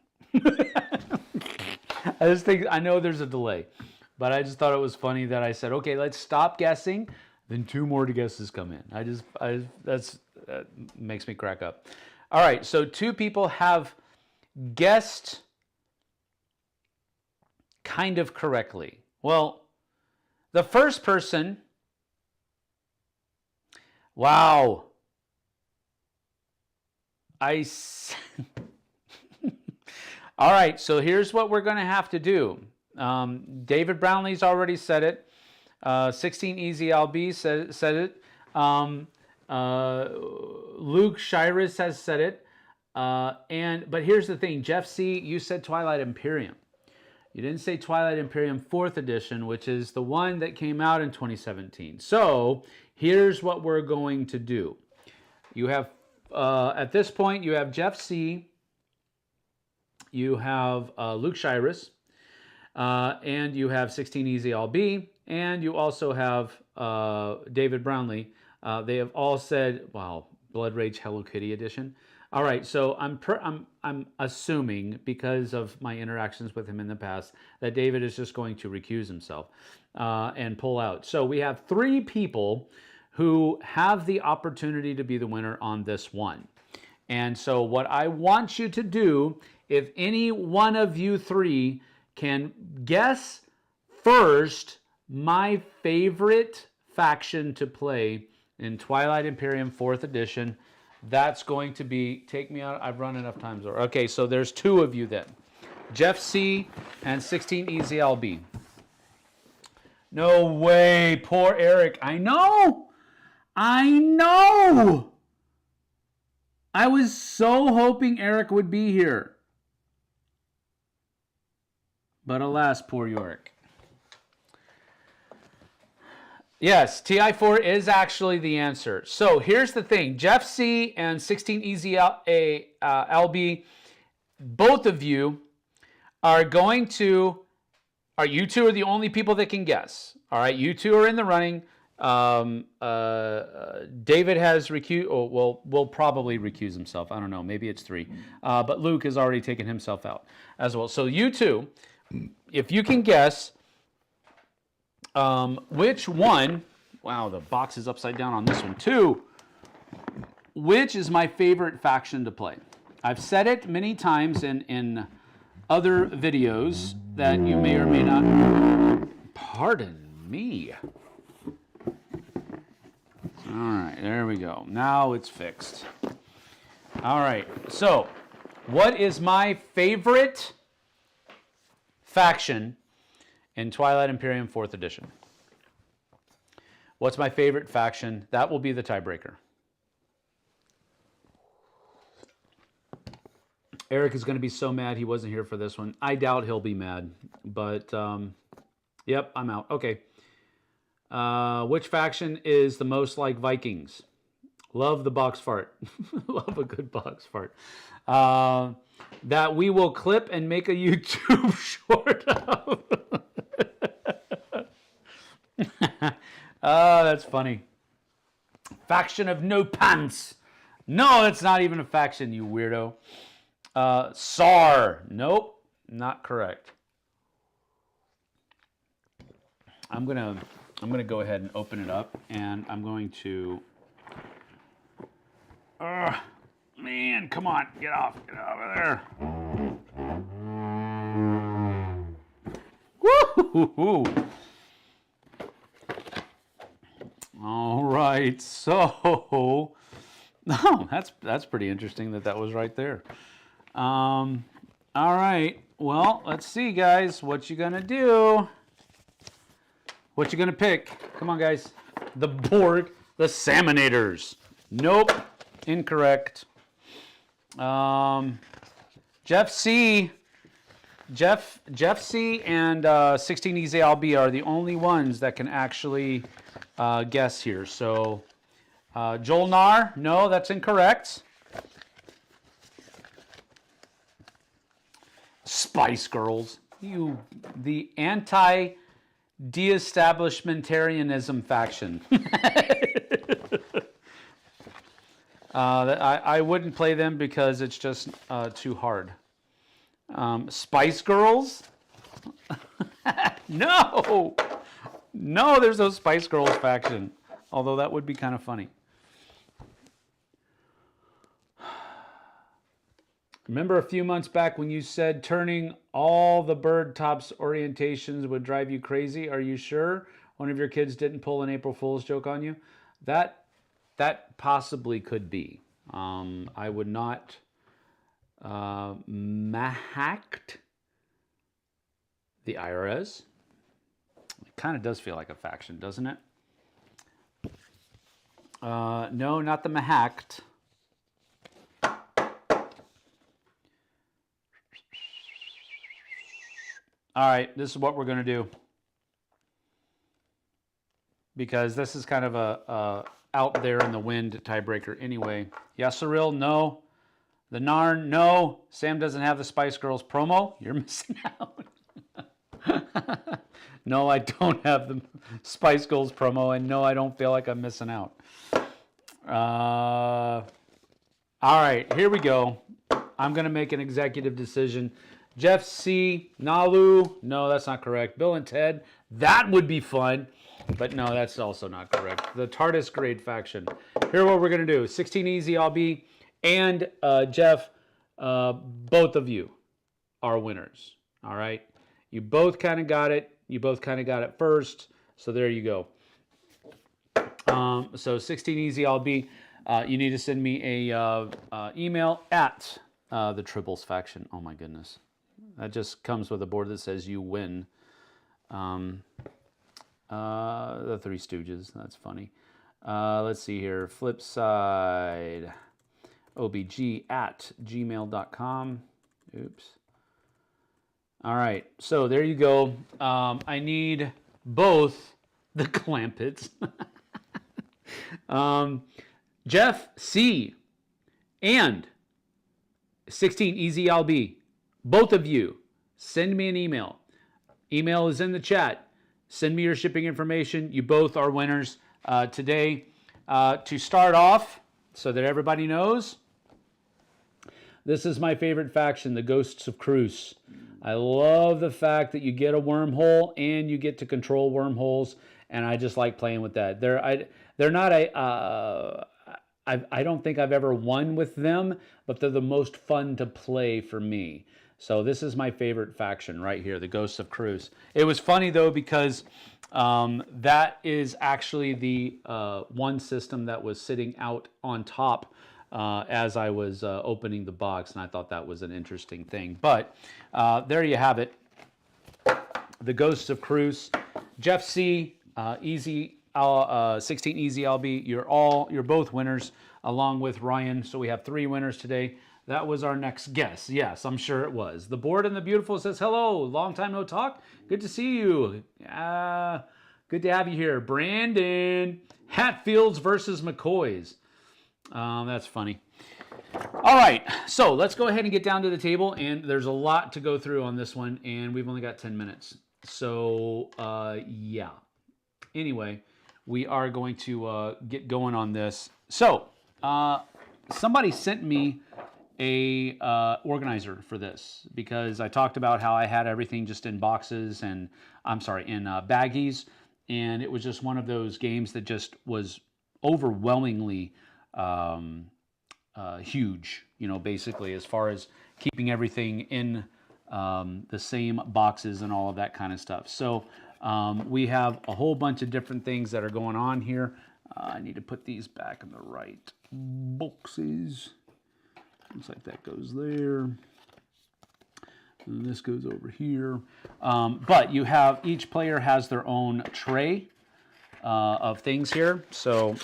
I know there's a delay, but I just thought it was funny that I said, okay, let's stop guessing. Then 2 more guesses come in. That makes me crack up. All right, so 2 people have guessed kind of correctly. Well, the first person, wow. All right, so here's what we're going to have to do. David Brownlee's already said it. 16 Easy LB said it. Luke Shiras has said it. But here's the thing. Jeff C., you said Twilight Imperium. You didn't say Twilight Imperium 4th edition, which is the one that came out in 2017. So here's what we're going to do. You have, at this point, you have Jeff C., you have Luke Shiras, and you have 16 Easy LB, and you also have David Brownlee. They have all said, wow, Blood Rage Hello Kitty edition. All right, so I'm assuming, because of my interactions with him in the past, that David is just going to recuse himself and pull out. So we have 3 people who have the opportunity to be the winner on this one. And so what I want you to do, if any one of you 3 can guess first my favorite faction to play in Twilight Imperium 4th edition, that's going to be, take me out, I've run enough times. Okay, so there's 2 of you then. Jeff C. and 16 Easy LB. No way, poor Eric. I know. I was so hoping Eric would be here. But alas, poor Yorick. Yes, TI4 is actually the answer. So here's the thing. Jeff C. and 16 Easy LB, both of you are going to, you 2 are the only people that can guess. All right, you 2 are in the running. David has will probably recuse himself. I don't know, maybe it's 3. But Luke has already taken himself out as well. So you 2, if you can guess which one, wow, the box is upside down on this one too. Which is my favorite faction to play? I've said it many times in other videos that you may or may not, pardon me. All right, there we go. Now it's fixed. All right, so what is my favorite faction in Twilight Imperium 4th edition? What's my favorite faction? That will be the tiebreaker. Eric is going to be so mad he wasn't here for this one. I doubt he'll be mad, but yep, I'm out. Okay. Which faction is the most like Vikings? Love the box fart. Love a good box fart. That we will clip and make a YouTube short of. Oh, that's funny. Faction of no pants. No, it's not even a faction, you weirdo. SAR. Nope, not correct. I'm gonna go ahead and open it up, and I'm going to. in. Come on, get off of there. Woo-hoo-hoo. All right, so, oh, that's pretty interesting that was right there. All right, well, let's see, guys, what you gonna do? What you gonna pick? Come on, guys. The board, the Salmonators. Nope, incorrect. Jeff C. and 16 Easy LB are the only ones that can actually guess here. So Joel Nar, no, that's incorrect. Spice Girls, the anti-de-establishmentarianism faction. I wouldn't play them because it's just too hard. Spice Girls? No! No, there's no Spice Girls faction. Although that would be kind of funny. Remember a few months back when you said turning all the bird tops orientations would drive you crazy? Are you sure one of your kids didn't pull an April Fool's joke on you? That possibly could be. I would not mahacked the IRS. It kind of does feel like a faction, doesn't it? No, not the mahacked. All right, this is what we're going to do. Because this is kind of a out there in the wind tiebreaker anyway. Yeah, Cyril, no. The Narn, no. Sam doesn't have the Spice Girls promo. You're missing out. No, I don't have the Spice Girls promo, and no, I don't feel like I'm missing out. All right, here we go. I'm going to make an executive decision. Jeff C. Nalu, no, that's not correct. Bill and Ted, that would be fun. But no, that's also not correct. The TARDIS grade faction. Here's what we're going to do. 16 Easy LB and Jeff, both of you are winners. All right? You both kind of got it. You both kind of got it first. So there you go. So 16 Easy LB, you need to send me a email at the Tribbles faction. Oh my goodness. That just comes with a board that says you win. The Three Stooges, that's funny. Let's see here. Flipside, OBG at gmail.com. Oops. All right, so there you go. I need both the Clampets. Jeff C. and 16 Easy LB, both of you, send me an email. Email is in the chat. Send me your shipping information. You both are winners today. To start off, so that everybody knows, this is my favorite faction, the Ghosts of Cruz. I love the fact that you get a wormhole and you get to control wormholes, and I just like playing with that. They're not a... I don't think I've ever won with them, but they're the most fun to play for me. So this is my favorite faction right here, the Ghosts of Cruz. It was funny, though, because that is actually the one system that was sitting out on top as I was opening the box, and I thought that was an interesting thing. But there you have it, the Ghosts of Cruz. Jeff C, 16 Easy LB, you're both winners, along with Ryan. So we have 3 winners today. That was our next guess. Yes, I'm sure it was. The Board and the Beautiful says, hello, long time no talk. Good to see you. Good to have you here. Brandon, Hatfields versus McCoys. That's funny. All right, so let's go ahead and get down to the table. And there's a lot to go through on this one, and we've only got 10 minutes. So, yeah. Anyway, we are going to get going on this. So, somebody sent me a organizer for this because I talked about how I had everything just in boxes and in baggies, and it was just one of those games that just was overwhelmingly huge, you know, basically as far as keeping everything in the same boxes and all of that kind of stuff. So we have a whole bunch of different things that are going on here. I need to put these back in the right boxes. Looks like that goes there. And this goes over here. But you have, each player has their own tray of things here. So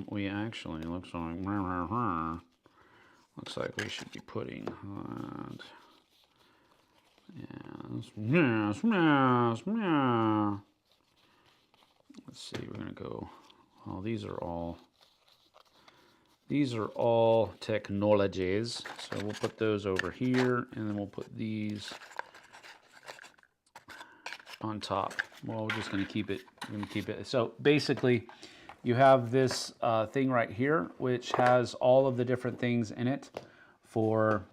we actually, looks like we should be putting that. Yes. Let's see, we're gonna go, well, these are all technologies. So we'll put those over here, and then we'll put these on top. Well, we're just gonna keep it, So basically, you have this thing right here, which has all of the different things in it for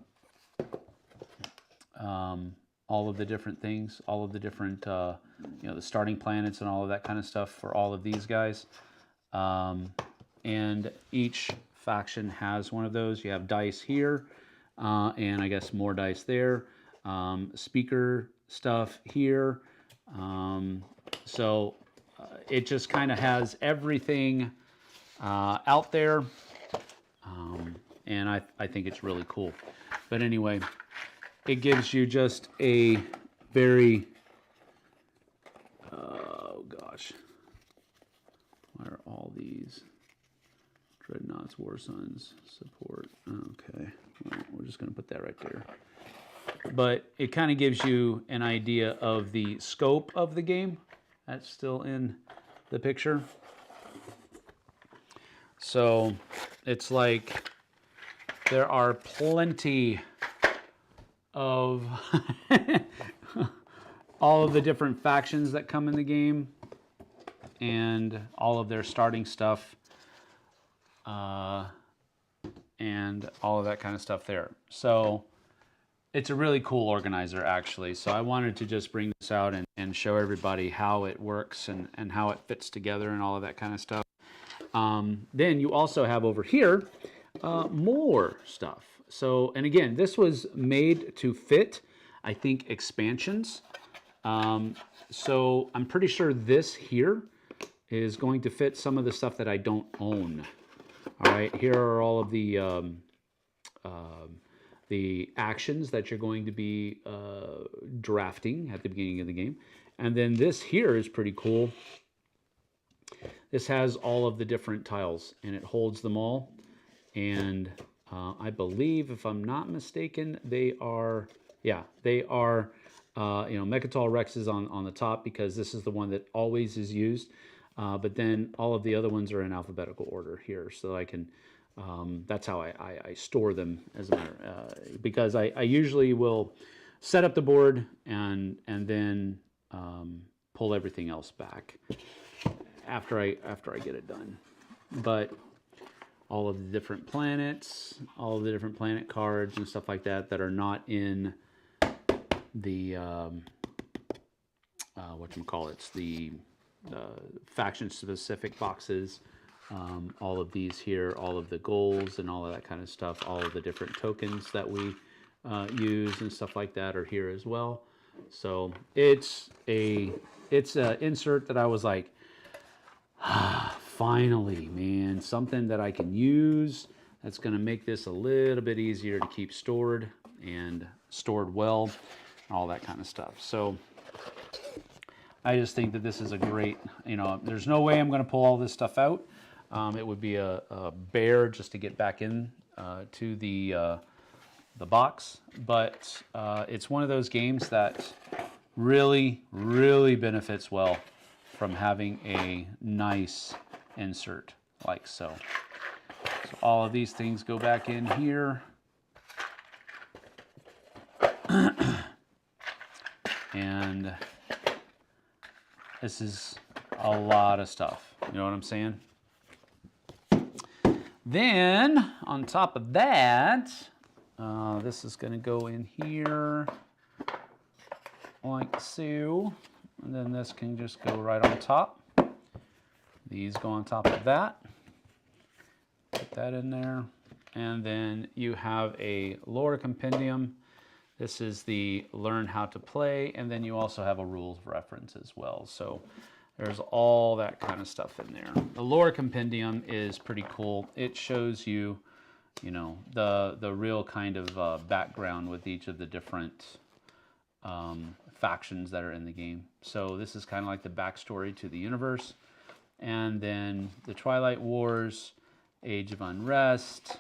all of the different things, all of the different, you know, the starting planets and all of that kind of stuff for all of these guys. And each faction has one of those. You have dice here, and I guess more dice there. Speaker stuff here. So it just kind of has everything out there, and I think it's really cool. But anyway, it gives you just a very, oh gosh, why are all these Dreadnoughts, War Sons, support? Okay, well, we're just going to put that right there. But it kind of gives you an idea of the scope of the game. That's still in the picture. So it's like there are plenty of all of the different factions that come in the game and all of their starting stuff and all of that kind of stuff there. So it's a really cool organizer, actually. So I wanted to just bring this out and show everybody how it works and how it fits together and all of that kind of stuff. Then you also have over here more stuff. So, and again, this was made to fit, I think, expansions. So I'm pretty sure this here is going to fit some of the stuff that I don't own. All right, here are all of the actions that you're going to be drafting at the beginning of the game. And then this here is pretty cool. This has all of the different tiles, and it holds them all. And I believe, if I'm not mistaken, they are, yeah, they are, you know, Mechatol Rex is on the top because this is the one that always is used. But then all of the other ones are in alphabetical order here, so I can, that's how I store them, as a matter, because I usually will set up the board and then pull everything else back after I get it done. But all of the different planets, all of the different planet cards and stuff like that that are not in the whatchamacallits, the faction specific boxes. All of these here, all of the goals and all of that kind of stuff, all of the different tokens that we use and stuff like that are here as well. So it's a insert that I was like, finally, man, something that I can use that's going to make this a little bit easier to keep stored and stored well, all that kind of stuff. So I just think that this is a great, you know, there's no way I'm going to pull all this stuff out. It would be a bear just to get back in to the box, but it's one of those games that really, really benefits well from having a nice insert like so. So all of these things go back in here. And this is a lot of stuff. You know what I'm saying? Then, on top of that, this is going to go in here like so. And then this can just go right on top. These go on top of that. Put that in there. And then you have a lore compendium. This is the learn how to play, and then you also have a rules reference as well. So there's all that kind of stuff in there. The lore compendium is pretty cool. It shows you, you know, the real kind of background with each of the different factions that are in the game. So this is kind of like the backstory to the universe. And then the Twilight Wars, Age of Unrest,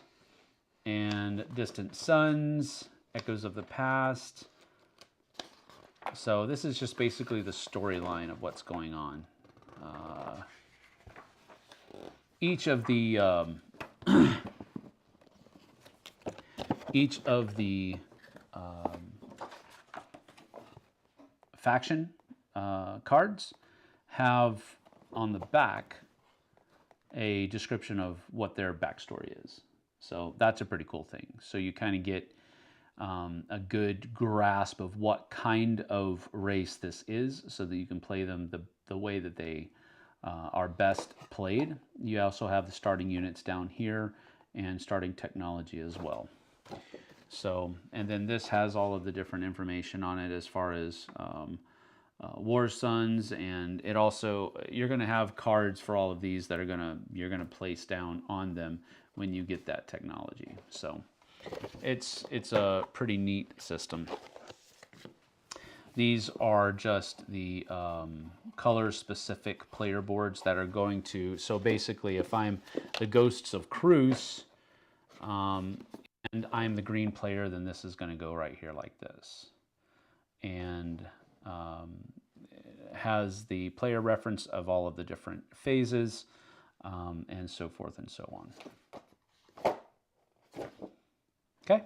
and Distant Suns, Echoes of the Past. So this is just basically the storyline of what's going on. Each of the faction cards have on the back a description of what their backstory is. So that's a pretty cool thing. So you kind of get a good grasp of what kind of race this is so that you can play them the way that they are best played. You also have the starting units down here and starting technology as well. So, and then this has all of the different information on it as far as War Suns, and it also, you're going to have cards for all of these that are you're going to place down on them when you get that technology. So it's a pretty neat system. These are just the color-specific player boards that are going to, so basically if I'm the Ghosts of Cruz, and I'm the green player, then this is going to go right here like this. And it has the player reference of all of the different phases, and so forth and so on. Okay.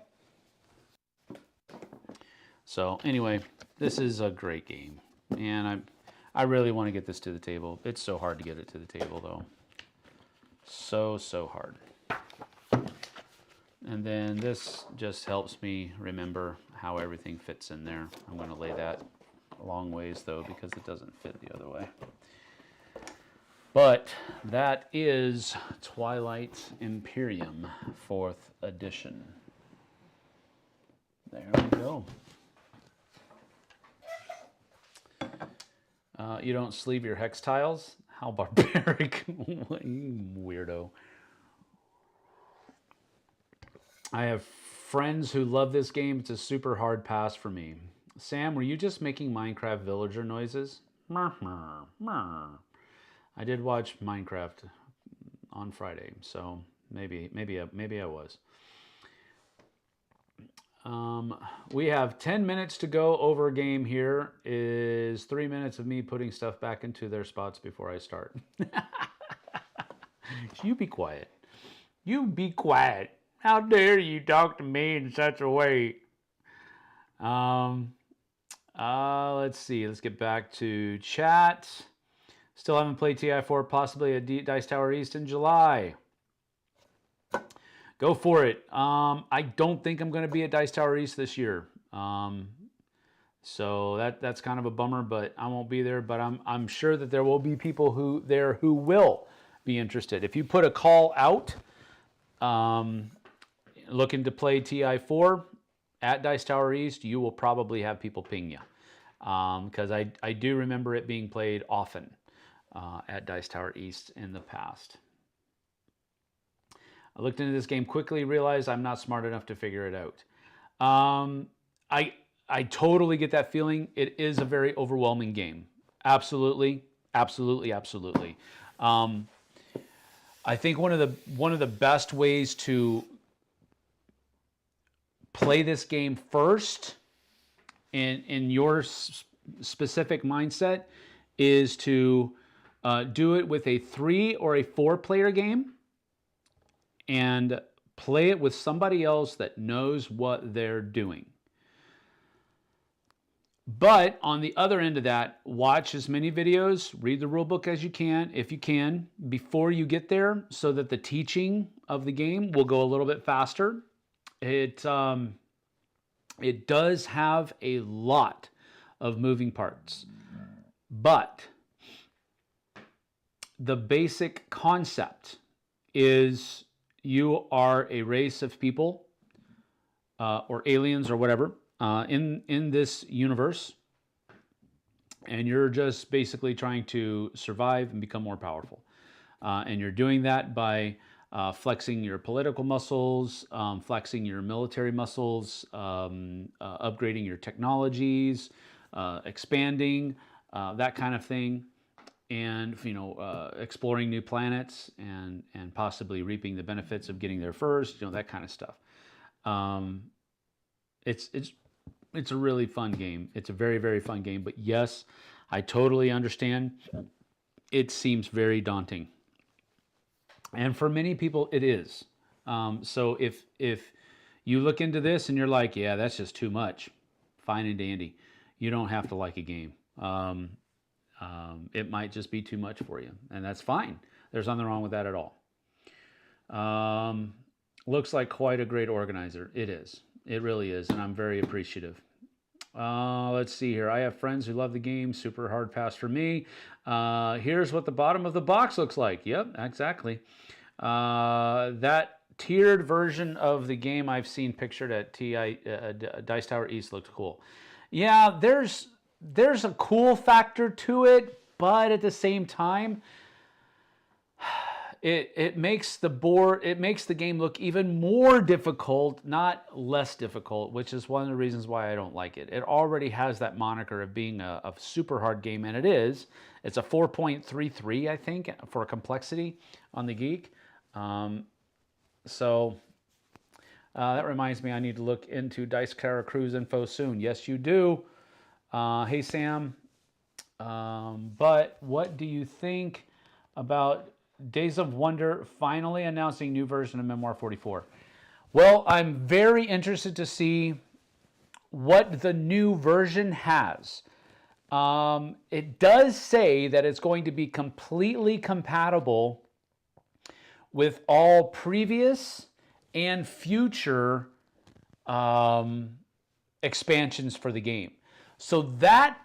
So anyway, this is a great game, and I really want to get this to the table. It's so hard to get it to the table, though. So hard. And then this just helps me remember how everything fits in there. I'm going to lay that a long ways, though, because it doesn't fit the other way. But that is Twilight Imperium, 4th edition. There we go. You don't sleeve your hex tiles? How barbaric. Weirdo. I have friends who love this game. It's a super hard pass for me. Sam, were you just making Minecraft villager noises? I did watch Minecraft on Friday, so maybe I was. We have 10 minutes to go over a game here. Is 3 minutes of me putting stuff back into their spots before I start. You be quiet. You be quiet. How dare you talk to me in such a way? Let's see. Let's get back to chat. Still haven't played TI4, possibly at Dice Tower East in July. Go for it. I don't think I'm going to be at Dice Tower East this year. So that's kind of a bummer, but I won't be there. But I'm sure that there will be people who will be interested. If you put a call out, looking to play TI4 at Dice Tower East, you will probably have people ping you. Because I do remember it being played often at Dice Tower East in the past. I looked into this game quickly, realized I'm not smart enough to figure it out. I totally get that feeling. It is a very overwhelming game. Absolutely. I think one of the best ways to play this game first in your specific mindset is to do it with a 3 or a 4 player game and play it with somebody else that knows what they're doing. But on the other end of that, watch as many videos, read the rule book as you can, if you can, before you get there, so that the teaching of the game will go a little bit faster. It does have a lot of moving parts, but the basic concept is you are a race of people or aliens or whatever in this universe, and you're just basically trying to survive and become more powerful. And you're doing that by flexing your political muscles, flexing your military muscles, upgrading your technologies, expanding, that kind of thing, and exploring new planets and possibly reaping the benefits of getting there first, that kind of stuff. It's a really fun game. It's a very, very fun game. But yes, I totally understand. It seems very daunting. And for many people, it is. So if you look into this and you're like, yeah, that's just too much, fine and dandy. You don't have to like a game. It might just be too much for you, and that's fine. There's nothing wrong with that at all. Looks like quite a great organizer. It is. It really is, and I'm very appreciative. Let's see here. I have friends who love the game. Super hard pass for me. Here's what the bottom of the box looks like. Yep, exactly. That tiered version of the game I've seen pictured at Dice Tower East looked cool. Yeah, there's a cool factor to it, but at the same time, it makes the game look even more difficult, not less difficult, which is one of the reasons why I don't like it. It already has that moniker of being a super hard game, and it is. It's a 4.33, I think, for complexity on the Geek. So that reminds me, I need to look into Dice Tower Cruise info soon. Yes, you do. Hey, Sam. But what do you think about Days of Wonder finally announcing new version of Memoir 44? Well, I'm very interested to see what the new version has. It does say that it's going to be completely compatible with all previous and future expansions for the game. So that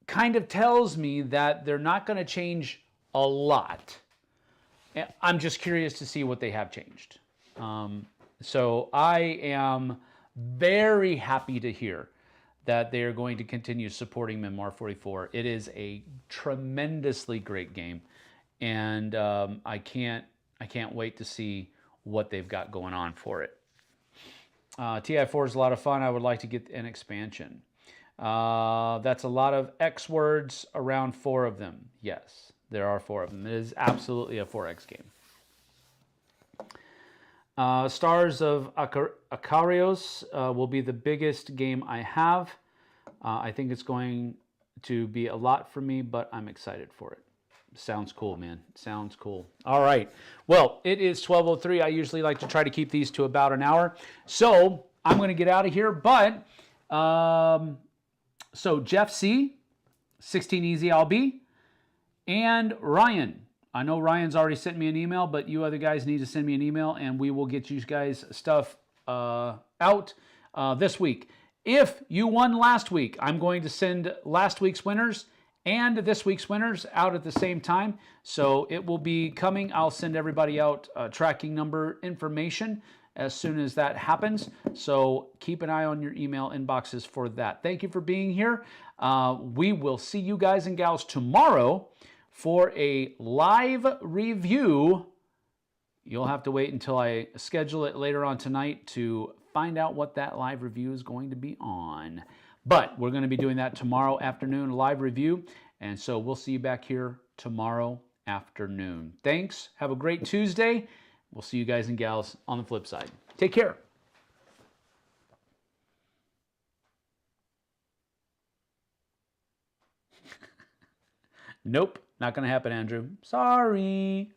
kind of tells me that they're not going to change a lot. I'm just curious to see what they have changed. So I am very happy to hear that they are going to continue supporting Memoir 44. It is a tremendously great game, and I can't wait to see what they've got going on for it. TI4 is a lot of fun. I would like to get an expansion. That's a lot of X words, around 4 of them. Yes, there are 4 of them. It is absolutely a 4X game. Stars of Acarios will be the biggest game I have. I think it's going to be a lot for me, but I'm excited for it. Sounds cool, man. Sounds cool. All right. Well, it is 12:03. I usually like to try to keep these to about an hour. So I'm going to get out of here. But so Jeff C, 16 Easy I'll Be, and Ryan. I know Ryan's already sent me an email, but you other guys need to send me an email, and we will get you guys stuff out this week. If you won last week, I'm going to send last week's winners and this week's winners out at the same time. So it will be coming. I'll send everybody out tracking number information as soon as that happens. So keep an eye on your email inboxes for that. Thank you for being here. We will see you guys and gals tomorrow for a live review. You'll have to wait until I schedule it later on tonight to find out what that live review is going to be on. But we're going to be doing that tomorrow afternoon, live review. And so we'll see you back here tomorrow afternoon. Thanks. Have a great Tuesday. We'll see you guys and gals on the flip side. Take care. Nope, not going to happen, Andrew. Sorry.